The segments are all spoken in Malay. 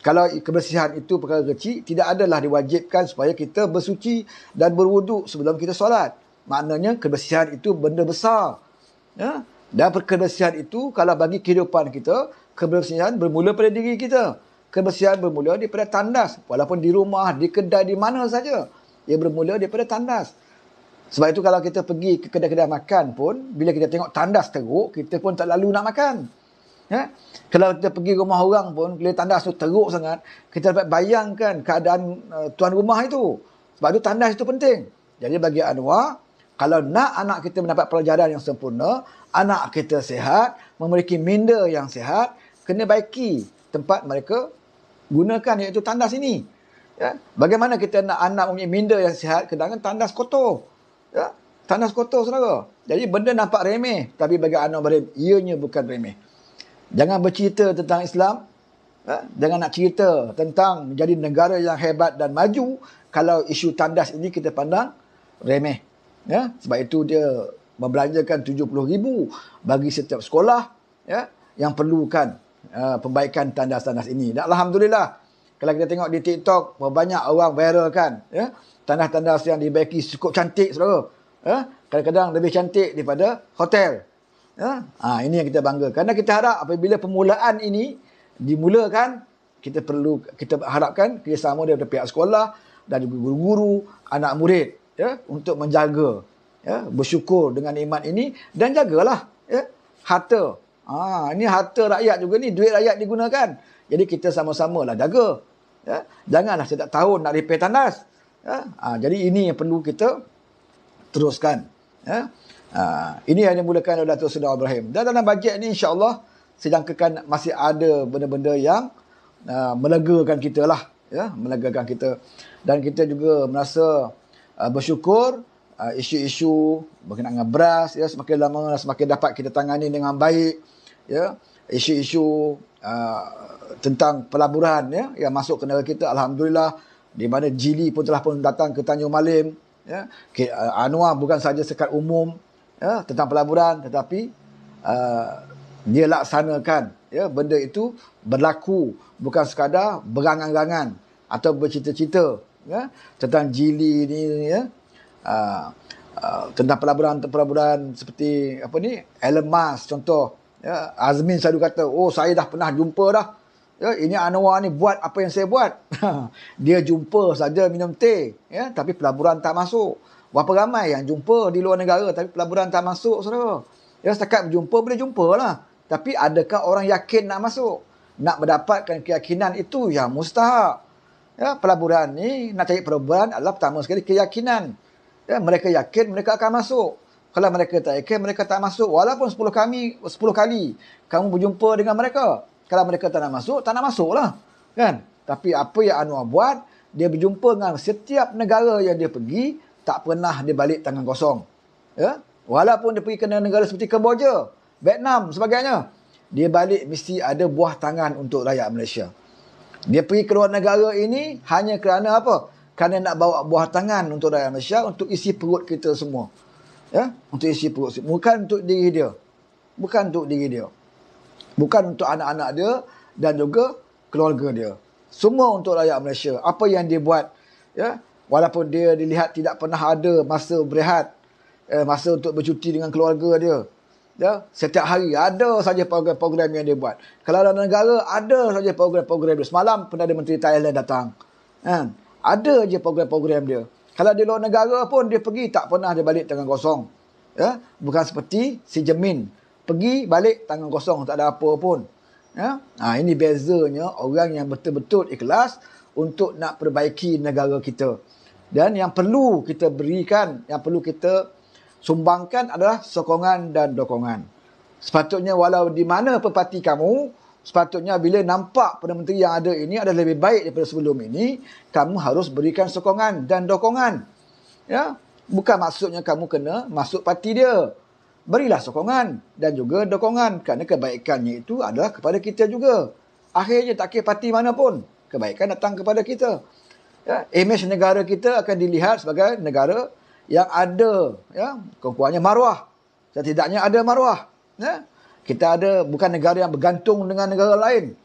Kalau kebersihan itu perkara kecil, tidak adalah diwajibkan supaya kita bersuci dan berwuduk sebelum kita solat. Maknanya kebersihan itu benda besar. Ya? Dan kebersihan itu kalau bagi kehidupan kita, kebersihan bermula pada diri kita. Kebersihan bermula daripada tandas. Walaupun di rumah, di kedai, di mana saja. Ia bermula daripada tandas. Sebab itu kalau kita pergi ke kedai-kedai makan pun, bila kita tengok tandas teruk, kita pun tak lalu nak makan. Ya? Kalau kita pergi rumah orang pun, bila tandas tu teruk sangat, kita dapat bayangkan keadaan tuan rumah itu. Sebab itu tandas itu penting. Jadi bagi Anwar, kalau nak anak kita mendapat pelajaran yang sempurna, anak kita sihat, memiliki minda yang sihat, kena baiki tempat mereka gunakan, iaitu tandas ini. Ya? Bagaimana kita nak anak mempunyai minda yang sihat, sedangkan tandas kotor. Ya? Tandas kotor, saudara. Jadi benda nampak remeh, tapi bagi Anwar Ibrahim, ianya bukan remeh. Jangan bercerita tentang Islam. Ya? Jangan nak cerita tentang menjadi negara yang hebat dan maju kalau isu tandas ini kita pandang remeh. Ya? Sebab itu dia membelanjakan 70,000 bagi setiap sekolah, ya, yang perlukan perbaikan tandas-tandas ini. Dan Alhamdulillah, kalau kita tengok di TikTok, banyak orang viralkan, ya, tandas-tandas yang dibaiki cukup cantik, saudara. Ya? Kadang-kadang lebih cantik daripada hotel. Ya? Ini yang kita bangga. Kerana kita harap apabila permulaan ini dimulakan, kita harapkan kerjasama daripada pihak sekolah dan juga guru-guru, anak murid, ya, untuk menjaga, ya, bersyukur dengan iman ini dan jagalah, ya, harta. Ini harta rakyat juga ni, duit rakyat digunakan. Jadi kita sama-sama lah jaga. Ya? Janganlah setiap tahun nak repair tandas. Ya? Jadi ini yang perlu kita teruskan. Ya? Ini yang dimulakan oleh Datuk Seri Ibrahim. Dan dalam bajet ni insya-Allah sedangkan masih ada benda-benda yang melegakan kita lah, ya, melegakan kita. Dan kita juga merasa bersyukur isu-isu berkenaan dengan beras, ya, semakin lama semakin dapat kita tangani dengan baik, ya. Isu-isu tentang pelaburan, ya, yang masuk ke negara kita, alhamdulillah, di mana Jili pun telah pun datang ke Tanjung Malim, ya. Anwar bukan saja sekat umum, ya, tentang pelaburan, tetapi dia laksanakan, ya, benda itu berlaku, bukan sekadar berangan-angan atau bercita-cita, ya, tentang Jili ni, ya. Tentang pelaburan seperti apa ni, Elon Musk contoh, ya. Azmin selalu kata, oh saya dah pernah jumpa dah, ya, ini Anwar ni buat apa yang saya buat. Dia jumpa saja minum teh, ya, tapi pelaburan tak masuk. Berapa ramai yang jumpa di luar negara tapi pelaburan tak masuk, saudara. Ya, setakat berjumpa boleh jumpa lah, tapi adakah orang yakin nak masuk, nak mendapatkan keyakinan itu yang mustahak. Ya, pelaburan ni, nak cari pelaburan adalah pertama sekali keyakinan. Ya, mereka yakin mereka akan masuk. Kalau mereka tak yakin, mereka tak masuk. Walaupun 10 kali kamu berjumpa dengan mereka, kalau mereka tak nak masuk lah, kan? Tapi apa yang Anwar buat, dia berjumpa dengan setiap negara yang dia pergi, tak pernah dia balik tangan kosong. Ya? Walaupun dia pergi ke negara seperti Kemboja, Vietnam sebagainya, dia balik mesti ada buah tangan untuk rakyat Malaysia. Dia pergi ke luar negara ini hanya kerana apa? Kerana nak bawa buah tangan untuk rakyat Malaysia, untuk isi perut kita semua. Ya, untuk isi perut. Bukan untuk diri dia. Bukan untuk diri dia. Bukan untuk anak-anak dia dan juga keluarga dia. Semua untuk rakyat Malaysia. Apa yang dia buat, ya, walaupun dia dilihat tidak pernah ada masa berehat, masa untuk bercuti dengan keluarga dia. Ya, setiap hari ada saja program-program yang dia buat. Kalau dalam negara ada saja program-program dia. Semalam Perdana Menteri Thailand datang. Kan? Ada je program-program dia. Kalau di luar negara pun dia pergi, tak pernah dia balik tangan kosong. Ya? Bukan seperti si Jemin. Pergi, balik tangan kosong, tak ada apa pun. Ya? Ini bezanya orang yang betul-betul ikhlas untuk nak perbaiki negara kita. Dan yang perlu kita berikan, yang perlu kita sumbangkan adalah sokongan dan dokongan. Sepatutnya walau di mana parti kamu, sepatutnya bila nampak Perdana Menteri yang ada ini adalah lebih baik daripada sebelum ini, kamu harus berikan sokongan dan dokongan. Ya, bukan maksudnya kamu kena masuk parti dia. Berilah sokongan dan juga dokongan, kerana kebaikannya itu adalah kepada kita juga. Akhirnya tak kira parti mana pun, kebaikan datang kepada kita. Ya, imej negara kita akan dilihat sebagai negara yang ada, ya, kekuatannya maruah. Setidaknya ada maruah. Ya. Kita ada, bukan negara yang bergantung dengan negara lain.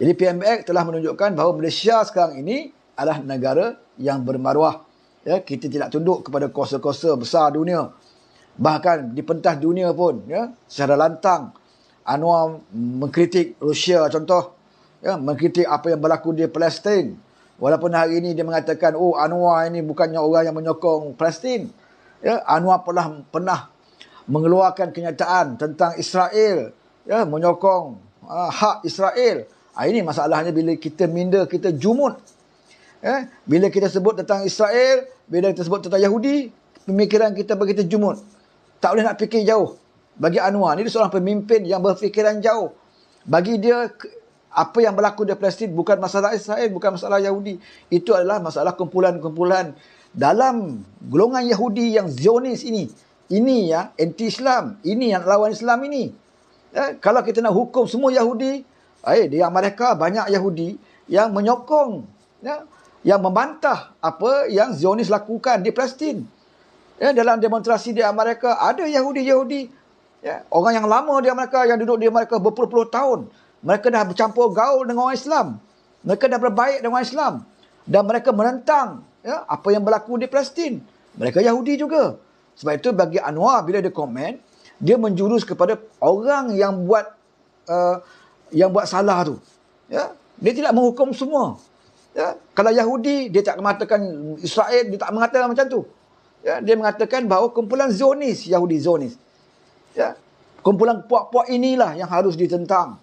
Jadi PMX telah menunjukkan bahawa Malaysia sekarang ini adalah negara yang bermaruah. Ya, kita tidak tunduk kepada kuasa-kuasa besar dunia. Bahkan di pentas dunia pun, ya, secara lantang Anwar mengkritik Rusia contoh, ya, mengkritik apa yang berlaku di Palestin. Walaupun hari ini dia mengatakan, oh, Anwar ini bukannya orang yang menyokong Palestin. Ya, Anwar pernah mengeluarkan kenyataan tentang Israel, ya, menyokong hak Israel. Ini masalahnya bila kita minder, kita jumut. Bila kita sebut tentang Israel, bila kita sebut tentang Yahudi, pemikiran kita begitu jumut. Tak boleh nak fikir jauh. Bagi Anwar, ni dia seorang pemimpin yang berfikiran jauh. Bagi dia, apa yang berlaku di Palestin bukan masalah Israel, bukan masalah Yahudi. Itu adalah masalah kumpulan-kumpulan dalam golongan Yahudi yang Zionis ini. Ini yang anti-Islam. Ini yang lawan Islam ini. Kalau kita nak hukum semua Yahudi, di Amerika banyak Yahudi yang menyokong, yang membantah apa yang Zionis lakukan di Palestin. Dalam demonstrasi di Amerika ada Yahudi-Yahudi, orang yang lama di Amerika, yang duduk di Amerika berpuluh-puluh tahun. Mereka dah bercampur gaul dengan orang Islam. Mereka dah berbaik dengan orang Islam. Dan mereka menentang apa yang berlaku di Palestin. Mereka Yahudi juga. Sebab itu bagi Anwar, bila dia komen, dia menjurus kepada orang yang buat salah tu. Dia tidak menghukum semua. Kalau Yahudi, dia tak mengatakan Israel, dia tak mengatakan macam tu. Dia mengatakan bahawa kumpulan Zionis, Yahudi Zionis. Kumpulan puak-puak inilah yang harus ditentang.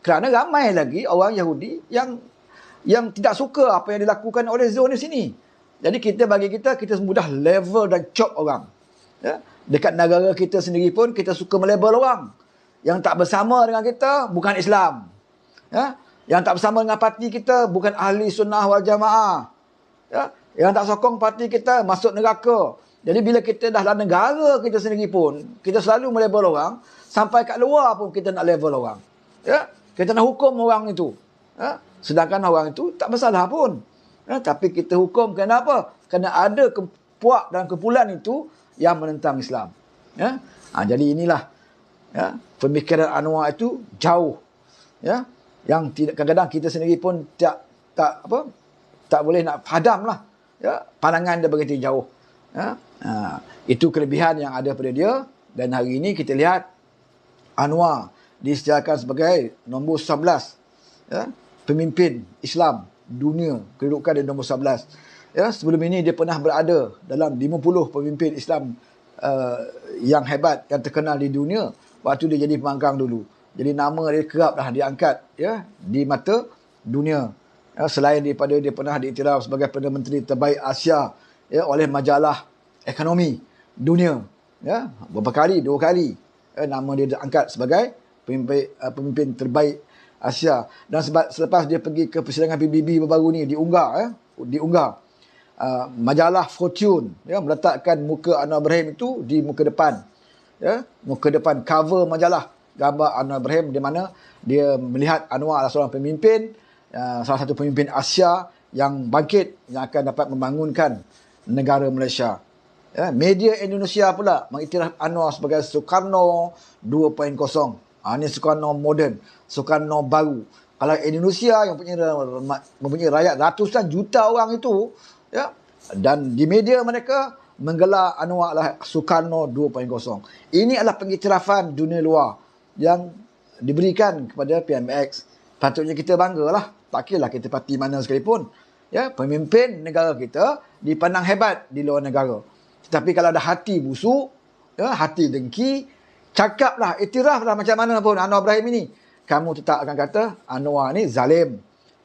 Kerana ramai lagi orang Yahudi yang tidak suka apa yang dilakukan oleh Zionis ini. Jadi bagi kita mudah level dan chop orang. Dekat negara kita sendiri pun kita suka melabel orang. Yang tak bersama dengan kita bukan Islam. Yang tak bersama dengan parti kita bukan ahli sunnah wal jamaah. Yang tak sokong parti kita masuk neraka. Jadi bila kita dah dalam negara kita sendiri pun, kita selalu melabel orang, sampai kat luar pun kita nak label orang. Kita nak hukum orang itu. Sedangkan orang itu tak bersalah pun. Tapi kita hukum kenapa? Kerana ada puak dan kumpulan itu yang menentang Islam. Jadi inilah pemikiran Anwar itu jauh. Yang tidak, kadang-kadang kita sendiri pun tak boleh nak padam lah. Pandangan dia begitu jauh. Itu kelebihan yang ada pada dia. Dan hari ini kita lihat Anwar disediakan sebagai nombor 11 pemimpin Islam dunia, kedudukan dia nombor 11. Sebelum ini dia pernah berada dalam 50 pemimpin Islam yang hebat, yang terkenal di dunia waktu dia jadi pembangkang dulu. Jadi nama dia kerap dah diangkat di mata dunia. Selain daripada dia pernah diiktiraf sebagai Perdana Menteri terbaik Asia oleh majalah ekonomi dunia. Berapa kali? 2 kali. Nama dia diangkat sebagai pemimpin terbaik Asia. Dan selepas dia pergi ke persidangan PBB baru-baru ni diunggah. Majalah Fortune meletakkan muka Anwar Ibrahim itu di muka depan. Muka depan cover majalah, gambar Anwar Ibrahim, di mana dia melihat Anwar adalah seorang pemimpin, salah satu pemimpin Asia yang bangkit, yang akan dapat membangunkan negara Malaysia. Media Indonesia pula mengiktiraf Anwar sebagai Sukarno 2.0. Ini Sukarno moden, Sukarno baru. Kalau Indonesia yang mempunyai rakyat ratusan juta orang itu, dan di media mereka menggelar Anwar adalah Sukarno 2.0. Ini adalah pengiktirafan dunia luar yang diberikan kepada PMX. Patutnya kita banggalah. Tak kira lah kita parti mana sekalipun. Pemimpin negara kita dipandang hebat di luar negara. Tetapi kalau ada hati busuk, hati dengki, cakaplah, iktiraflah macam mana pun Anwar Ibrahim ini, kamu tetap akan kata Anwar ni zalim,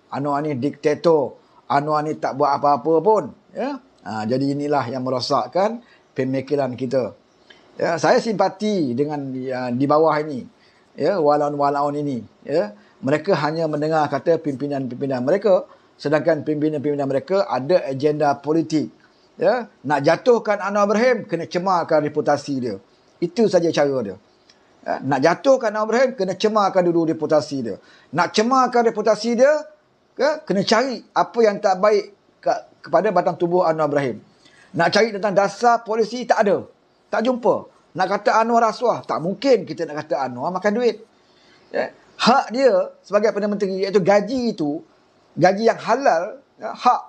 Anwar ni diktator, Anwar ni tak buat apa-apa pun. Jadi inilah yang merosakkan pemikiran kita. Saya simpati dengan di bawah ini, walaun-walaun ini. Mereka hanya mendengar kata pimpinan-pimpinan mereka, sedangkan pimpinan-pimpinan mereka ada agenda politik. Nak jatuhkan Anwar Ibrahim, kena cemarkan reputasi dia. Itu saja cara dia. Nak jatuhkan Anwar Ibrahim, kena cemarkan dulu reputasi dia. Nak cemarkan reputasi dia, kena cari apa yang tak baik kepada batang tubuh Anwar Ibrahim. Nak cari tentang dasar polisi, tak ada. Tak jumpa. Nak kata Anwar rasuah, tak mungkin kita nak kata Anwar makan duit. Hak dia sebagai Perdana Menteri, iaitu gaji itu, gaji yang halal, ya, hak.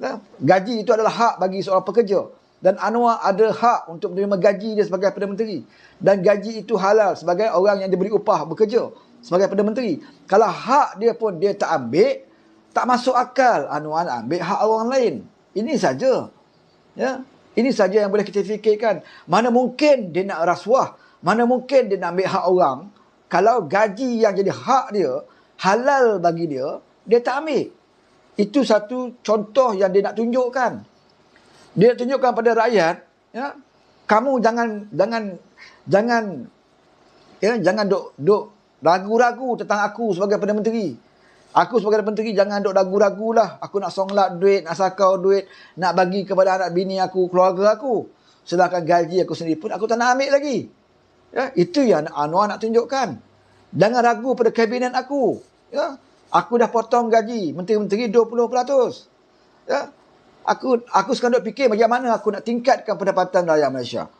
Ya, gaji itu adalah hak bagi seorang pekerja. Dan Anwar ada hak untuk menerima gaji dia sebagai Perdana Menteri. Dan gaji itu halal sebagai orang yang diberi upah bekerja sebagai Perdana Menteri. Kalau hak dia pun dia tak ambil, tak masuk akal Anwar ambil hak orang lain. Ini saja. Ya, ini saja yang boleh kita fikirkan. Mana mungkin dia nak rasuah, mana mungkin dia nak ambil hak orang, kalau gaji yang jadi hak dia, halal bagi dia, dia tak ambil. Itu satu contoh yang dia nak tunjukkan. Dia tunjukkan pada rakyat, ya, kamu jangan duk ragu-ragu tentang aku sebagai Perdana Menteri. Aku sebagai Perdana Menteri jangan duk ragu-ragulah. Aku nak songlat duit, nak sakau duit, nak bagi kepada anak bini aku, keluarga aku. Sedangkan gaji aku sendiri pun aku tak nak ambil lagi. Ya, itu yang Anwar nak tunjukkan. Jangan ragu pada kabinet aku. Ya, aku dah potong gaji menteri-menteri 20%. Ya, aku sekarang duk fikir bagaimana aku nak tingkatkan pendapatan rakyat Malaysia.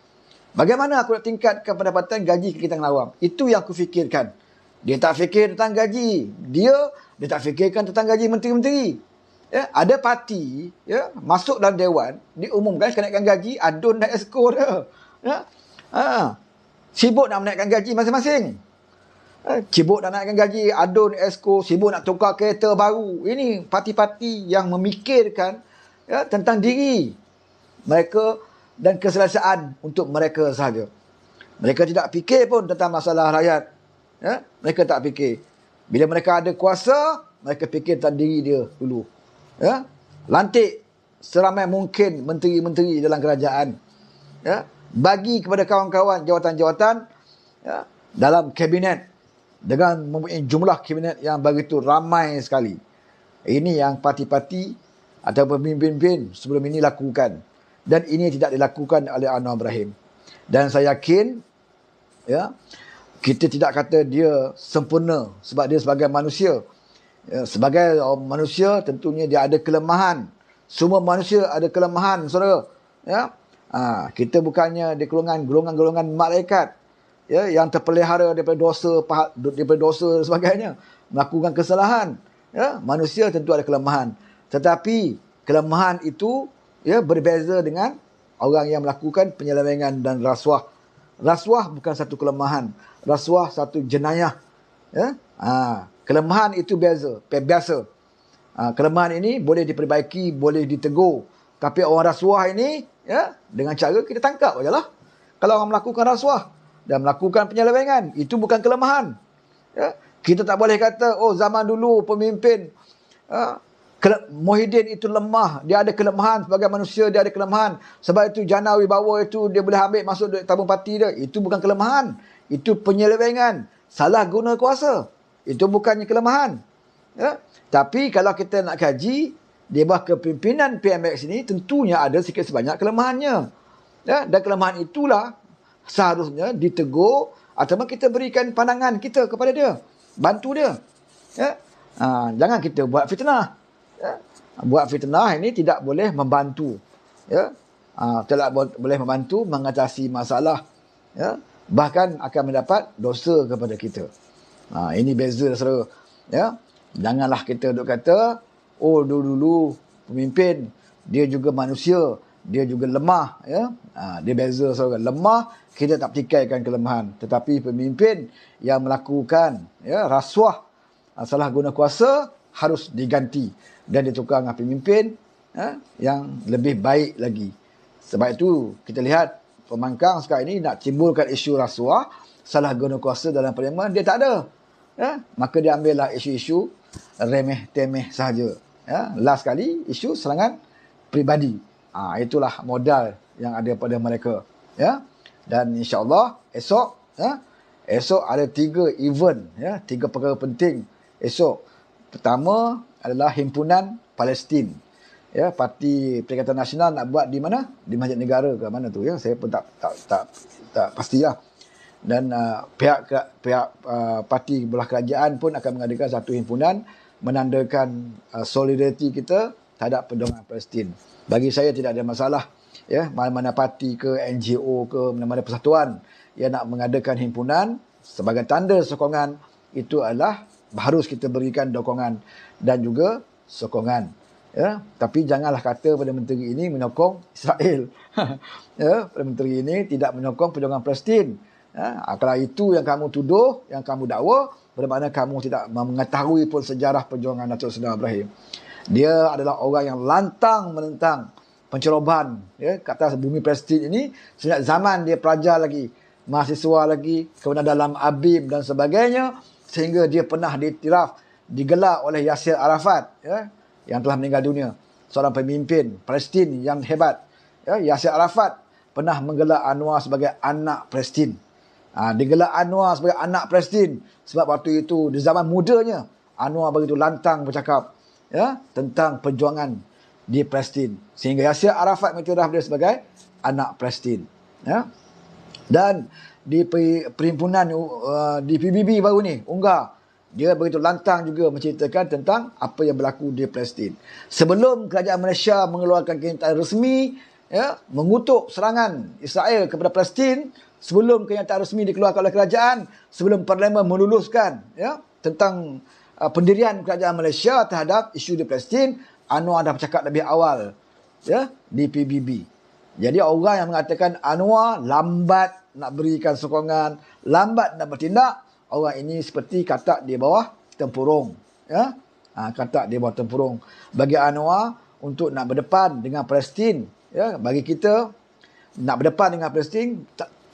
Bagaimana aku nak tingkatkan pendapatan gaji kita awam. Itu yang aku fikirkan. Dia tak fikir tentang gaji. Dia tak fikirkan tentang gaji menteri-menteri. Ya, ada parti, ya, masuk dalam dewan, diumumkan kenaikan gaji, adun dan esko dia. Ya. Sibuk nak menaikkan gaji masing-masing. Sibuk nak naikkan gaji, adun, esko, sibuk nak tukar kereta baru. Ini parti-parti yang memikirkan, ya, tentang diri mereka dan keselesaan untuk mereka sahaja. Mereka tidak fikir pun tentang masalah rakyat. Ya? Mereka tak fikir. Bila mereka ada kuasa, mereka fikir tentang diri dia dulu. Ya? Lantik seramai mungkin menteri-menteri dalam kerajaan. Ya? Bagi kepada kawan-kawan jawatan-jawatan, ya, dalam kabinet dengan mempunyai jumlah kabinet yang begitu ramai sekali. Ini yang parti-parti atau pemimpin-pemimpin sebelum ini lakukan. Dan ini tidak dilakukan oleh Anwar Ibrahim. Dan saya yakin, ya, kita tidak kata dia sempurna sebab dia sebagai manusia. Ya, sebagai manusia tentunya dia ada kelemahan. Semua manusia ada kelemahan, saudara. Ya, kita bukannya di golongan-golongan malaikat, ya, yang terpelihara daripada dosa dan sebagainya, melakukan kesalahan. Ya, manusia tentu ada kelemahan. Tetapi kelemahan itu, ya, berbeza dengan orang yang melakukan penyelewengan dan rasuah. Rasuah bukan satu kelemahan. Rasuah satu jenayah. Ya? Kelemahan itu biasa. Kelemahan ini boleh diperbaiki, boleh ditegur. Tapi orang rasuah ini, ya, dengan cara kita tangkap sajalah. Kalau orang melakukan rasuah dan melakukan penyelewengan, itu bukan kelemahan. Ya? Kita tak boleh kata, oh zaman dulu pemimpin Muhyiddin itu lemah, dia ada kelemahan sebagai manusia, dia ada kelemahan. Sebab itu jana wibawa itu dia boleh ambil masuk tabung parti dia. Itu bukan kelemahan, itu penyelewengan, salah guna kuasa. Itu bukannya kelemahan. Ya? Tapi kalau kita nak kaji di bawah kepimpinan PMX ini, tentunya ada sikit sebanyak kelemahannya. Ya? Dan kelemahan itulah seharusnya ditegur atau kita berikan pandangan kita kepada dia, bantu dia. Ya? Jangan kita buat fitnah. Ya? Buat fitnah ini tidak boleh membantu. Ya? Tidak boleh membantu mengatasi masalah. Ya? Bahkan akan mendapat dosa kepada kita. Ini beza, saudara. Ya? Janganlah kita duk kata, oh dulu pemimpin, dia juga manusia, dia juga lemah. Ya? Dia beza, saudara. Lemah, kita tak pertikaikan kelemahan. Tetapi pemimpin yang melakukan, ya, rasuah, salah guna kuasa, harus diganti dan ditukar dengan pemimpin, yang lebih baik lagi. Sebab itu kita lihat pembangkang sekarang ini nak timbulkan isu rasuah, salah guna kuasa dalam parlimen, dia tak ada. Ya? Maka dia ambillah isu-isu remeh-temeh sahaja. Ya? Last kali isu serangan peribadi. Itulah modal yang ada pada mereka. Ya? Dan insya-Allah esok, ya, esok ada 3 event, ya, 3 perkara penting esok. Pertama adalah Himpunan Palestin. Ya, Parti Perikatan Nasional nak buat di mana? Di Masjid Negara ke mana tu, ya? Saya pun tak pastilah. Dan pihak parti belah kerajaan pun akan mengadakan satu himpunan menandakan solidariti kita terhadap perjuangan Palestin. Bagi saya tidak ada masalah, ya, mana-mana parti ke NGO ke mana-mana persatuan yang nak mengadakan himpunan sebagai tanda sokongan itu adalah harus kita berikan dukungan dan juga sokongan. Ya, tapi janganlah kata Perdana Menteri ini menyokong Israel. Ya, Perdana Menteri ini tidak menyokong perjuangan Palestin. Ya, kalau itu yang kamu tuduh, yang kamu dakwa, bermakna kamu tidak mengetahui pun sejarah perjuangan Datuk Seri Ibrahim. Dia adalah orang yang lantang menentang pencerobohan, ya, ke atas bumi Palestin ini sejak zaman dia pelajar lagi, mahasiswa lagi, kemudian dalam Abib dan sebagainya, sehingga dia pernah diiktiraf, digelar oleh Yasser Arafat, ya, yang telah meninggal dunia, seorang pemimpin Palestin yang hebat. Ya, Yasser Arafat pernah menggelar Anwar sebagai anak Palestin. Digelar Anwar sebagai anak Palestin sebab waktu itu di zaman mudanya Anwar begitu lantang bercakap, ya, tentang perjuangan di Palestin, sehingga Yasser Arafat mengiktiraf dia sebagai anak Palestin. Ya. Dan di perhimpunan di PBB baru ni, UNGA, dia begitu lantang juga menceritakan tentang apa yang berlaku di Palestin. Sebelum kerajaan Malaysia mengeluarkan kenyataan resmi, ya, mengutuk serangan Israel kepada Palestin, sebelum kenyataan resmi dikeluarkan oleh kerajaan, sebelum Parlimen meluluskan, ya, tentang pendirian kerajaan Malaysia terhadap isu di Palestin, Anwar dah bercakap lebih awal, ya, di PBB. Jadi orang yang mengatakan Anwar lambat nak berikan sokongan, lambat nak bertindak, orang ini seperti katak di bawah tempurung, ya. Katak di bawah tempurung. Bagi Anwar untuk nak berdepan dengan Palestin, ya, bagi kita nak berdepan dengan Palestin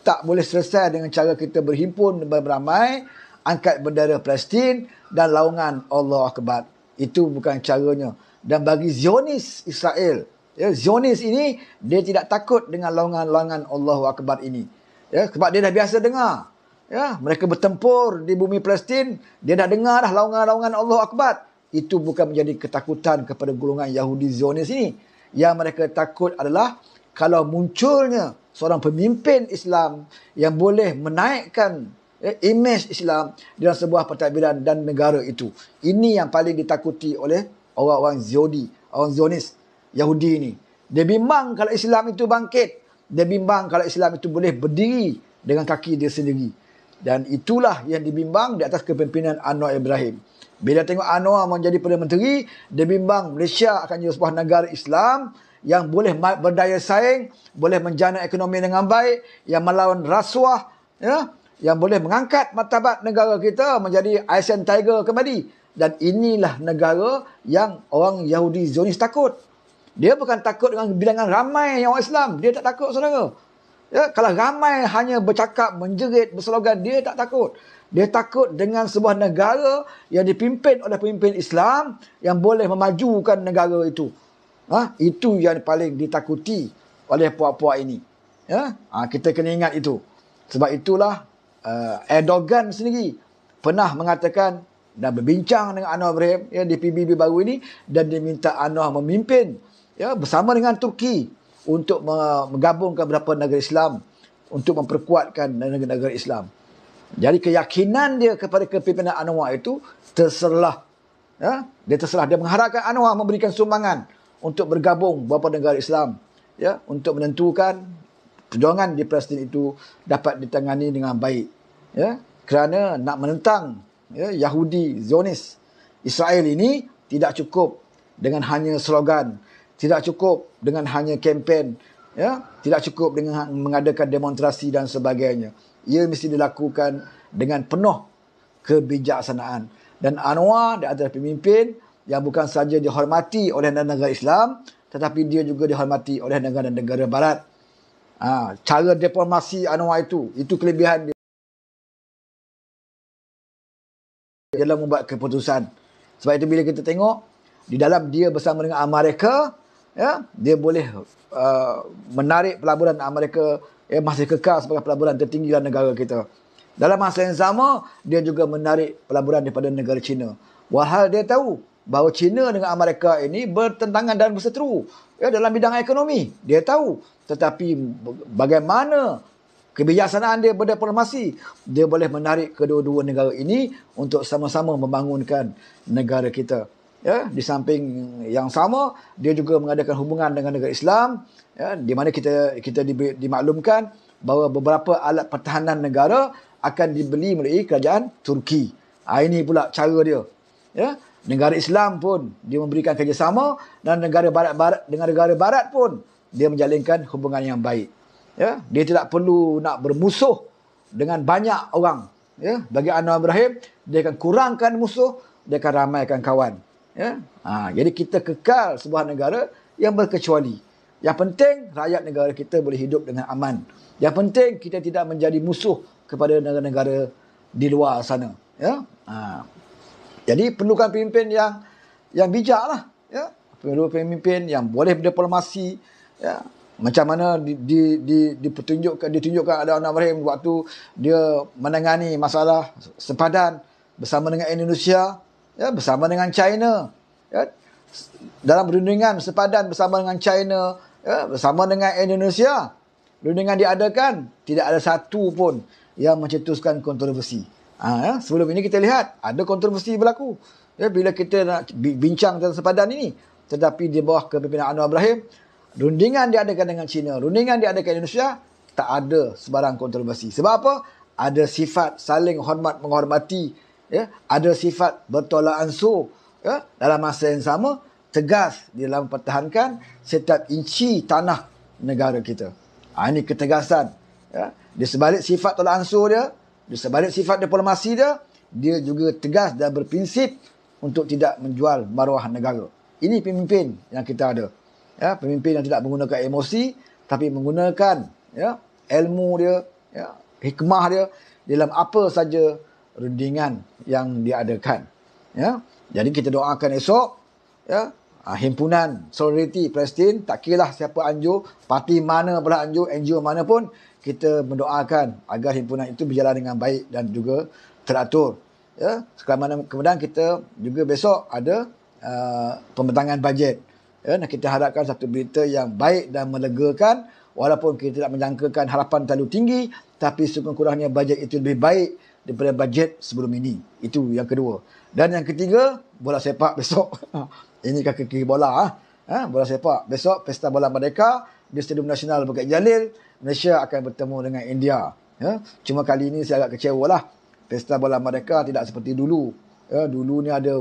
tak boleh selesai dengan cara kita berhimpun beramai, angkat bendera Palestin dan laungan Allah Akbar. Itu bukan caranya. Dan bagi Zionis Israel, ya, Zionis ini dia tidak takut dengan laungan-laungan Allah Akbar ini. Ya, sebab dia dah biasa dengar. Ya, mereka bertempur di bumi Palestin, dia dah dengar dah laungan-laungan Allah Akbar. Itu bukan menjadi ketakutan kepada golongan Yahudi Zionis ini. Yang mereka takut adalah kalau munculnya seorang pemimpin Islam yang boleh menaikkan, ya, imej Islam dalam sebuah pentadbiran dan negara itu. Ini yang paling ditakuti oleh orang-orang orang Zionis Yahudi ini. Dia bimbang kalau Islam itu bangkit. Dia bimbang kalau Islam itu boleh berdiri dengan kaki dia sendiri. Dan itulah yang dibimbang di atas kepimpinan Anwar Ibrahim. Bila tengok Anwar menjadi Perdana Menteri, dia bimbang Malaysia akan jadi sebuah negara Islam yang boleh berdaya saing, boleh menjana ekonomi dengan baik, yang melawan rasuah, ya, yang boleh mengangkat martabat negara kita menjadi Asian Tiger kembali. Dan inilah negara yang orang Yahudi Zionis takut. Dia bukan takut dengan bilangan ramai yang orang Islam. Dia tak takut, saudara. Ya, kalau ramai hanya bercakap, menjerit, berslogan, dia tak takut. Dia takut dengan sebuah negara yang dipimpin oleh pemimpin Islam yang boleh memajukan negara itu. Itu yang paling ditakuti oleh puak-puak ini. Ya? Kita kena ingat itu. Sebab itulah Erdogan sendiri pernah mengatakan dan berbincang dengan Anwar Ibrahim, ya, di PBB baru ini, dan dia minta Anwar memimpin, ya, bersama dengan Turki untuk menggabungkan beberapa negara Islam untuk memperkuatkan negara-negara Islam. Jadi keyakinan dia kepada kepimpinan Anwar itu terserlah. Ya? Dia terserah. Dia mengharapkan Anwar memberikan sumbangan untuk bergabung beberapa negara Islam, ya, untuk menentukan perjuangan di Palestin itu dapat ditangani dengan baik. Ya? Kerana nak menentang, ya, Yahudi Zionis Israel ini tidak cukup dengan hanya slogan, tidak cukup dengan hanya kempen, ya, tidak cukup dengan mengadakan demonstrasi dan sebagainya. Ia mesti dilakukan dengan penuh kebijaksanaan. Dan Anwar dia adalah pemimpin yang bukan saja dihormati oleh negara Islam, tetapi dia juga dihormati oleh negara-negara barat. Cara diplomasi Anwar itu kelebihan dia dalam membuat keputusan. Sebab itu bila kita tengok di dalam dia bersama dengan Amerika, ya, dia boleh menarik pelaburan Amerika, ya, masih kekal sebagai pelaburan tertinggi dalam negara kita. Dalam masa yang sama, dia juga menarik pelaburan daripada negara China. Walhal dia tahu bahawa China dengan Amerika ini bertentangan dan berseteru, ya, dalam bidang ekonomi. Dia tahu. Tetapi bagaimana kebijaksanaan dia berdiplomasi, dia boleh menarik kedua-dua negara ini untuk sama-sama membangunkan negara kita. Ya, di samping yang sama, dia juga mengadakan hubungan dengan negara Islam, ya, di mana kita dimaklumkan bahawa beberapa alat pertahanan negara akan dibeli melalui kerajaan Turki. Ini pula cara dia. Ya, negara Islam pun dia memberikan kerjasama, dan negara barat dengan negara barat pun dia menjalinkan hubungan yang baik. Ya, dia tidak perlu nak bermusuh dengan banyak orang. Ya, bagi Anwar Ibrahim, dia akan kurangkan musuh, dia akan ramaikan kawan. Ya, jadi kita kekal sebuah negara yang berkecuali. Yang penting rakyat negara kita boleh hidup dengan aman. Yang penting kita tidak menjadi musuh kepada negara-negara di luar sana. Ya, jadi perlukan pemimpin yang bijak lah. Ya, perlu pemimpin yang boleh berdiplomasi. Ya, macam mana ditunjukkan ada Anwar Ibrahim waktu dia menangani masalah sempadan bersama dengan Indonesia, ya, bersama dengan China, ya, dalam perundingan sempadan bersama dengan China, ya, bersama dengan Indonesia. Perundingan diadakan, tidak ada satu pun yang mencetuskan kontroversi. Ya, sebelum ini kita lihat ada kontroversi berlaku, ya, bila kita nak bincang tentang sempadan ini. Tetapi di bawah kepimpinan Anwar Ibrahim, rundingan diadakan dengan China, rundingan diadakan Indonesia, tak ada sebarang kontroversi. Sebab apa? Ada sifat saling hormat menghormati, ya, ada sifat bertolak ansur, ya, dalam masa yang sama tegas di dalam mempertahankan setiap inci tanah negara kita. Ini ketegasan, ya. Di sebalik sifat tolak ansur dia, di sebalik sifat diplomasi dia, dia juga tegas dan berprinsip untuk tidak menjual maruah negara. Ini pemimpin yang kita ada. Ya, pemimpin yang tidak menggunakan emosi, tapi menggunakan, ya, ilmu dia, ya, hikmah dia dalam apa saja rundingan yang diadakan. Ya, jadi kita doakan esok, ya, himpunan Solidariti Palestin, tak kiralah siapa anjur, parti mana pula anjur, NGO mana pun, kita mendoakan agar himpunan itu berjalan dengan baik dan juga teratur. Ya, kemudian kita juga besok ada pembentangan bajet. Ya, dan kita harapkan satu berita yang baik dan melegakan, walaupun kita tidak menjangkakan harapan terlalu tinggi, tapi sekurang-kurangnya bajet itu lebih baik daripada bajet sebelum ini. Itu yang kedua. Dan yang ketiga, bola sepak besok. Ini kaki bola. Bola sepak. Besok, Pesta Bola Merdeka di Stadium Nasional Bukit Jalil. Malaysia akan bertemu dengan India. Ya, cuma kali ini saya agak kecewa lah. Pesta Bola Merdeka tidak seperti dulu. Ya, dulu ni ada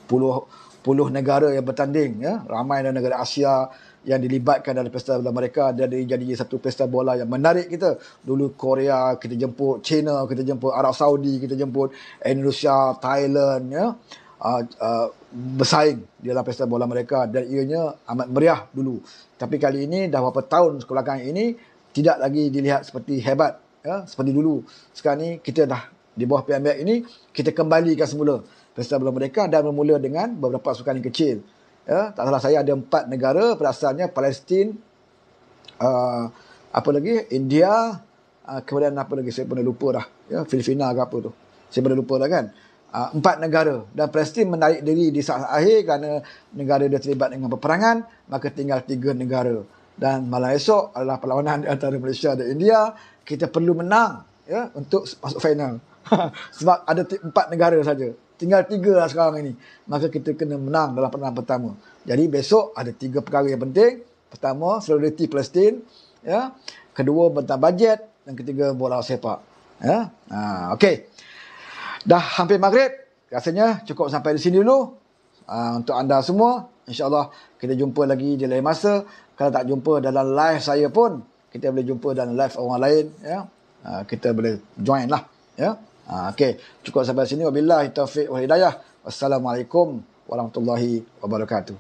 puluh negara yang bertanding. Ya, ramai negara Asia yang dilibatkan dalam Pesta Bola Merdeka, dan jadi satu pesta bola yang menarik kita. Dulu Korea kita jemput, China kita jemput, Arab Saudi kita jemput, Indonesia, Thailand, ya, bersaing di dalam Pesta Bola Merdeka, dan ianya amat meriah dulu. Tapi kali ini dah beberapa tahun kebelakang ini tidak lagi dilihat seperti hebat, ya, seperti dulu. Sekarang ni kita dah di bawah PMBek ini, kita kembalikan semula Pesta Bola Merdeka dan bermula dengan beberapa pasukan yang kecil. Ya, tak salah saya ada 4 negara pada asalnya, Palestin, apa lagi, India, kemudian apa lagi saya pernah lupa dah, ya, Filipina ke apa tu, saya pernah lupa dah kan. 4 negara, dan Palestin menarik diri di saat akhir kerana negara dia terlibat dengan peperangan, maka tinggal 3 negara. Dan malam esok adalah perlawanan di antara Malaysia dan India. Kita perlu menang, ya, untuk masuk final. Sebab ada 4 negara saja, tinggal 3 lah sekarang ini. Maka kita kena menang dalam pertandingan pertama. Jadi besok ada 3 perkara yang penting. Pertama, Solidariti Palestin, ya. Kedua, tentang bajet, dan ketiga, bola sepak. Ya. Okey. Dah hampir maghrib. Rasanya cukup sampai di sini dulu. Untuk anda semua, insya-Allah kita jumpa lagi di lain masa. Kalau tak jumpa dalam live saya pun, kita boleh jumpa dalam live orang lain, ya. Kita boleh join lah, ya. Okey, cukup sampai sini. Wabillahi taufiq wal hidayah. Wassalamualaikum warahmatullahi wabarakatuh.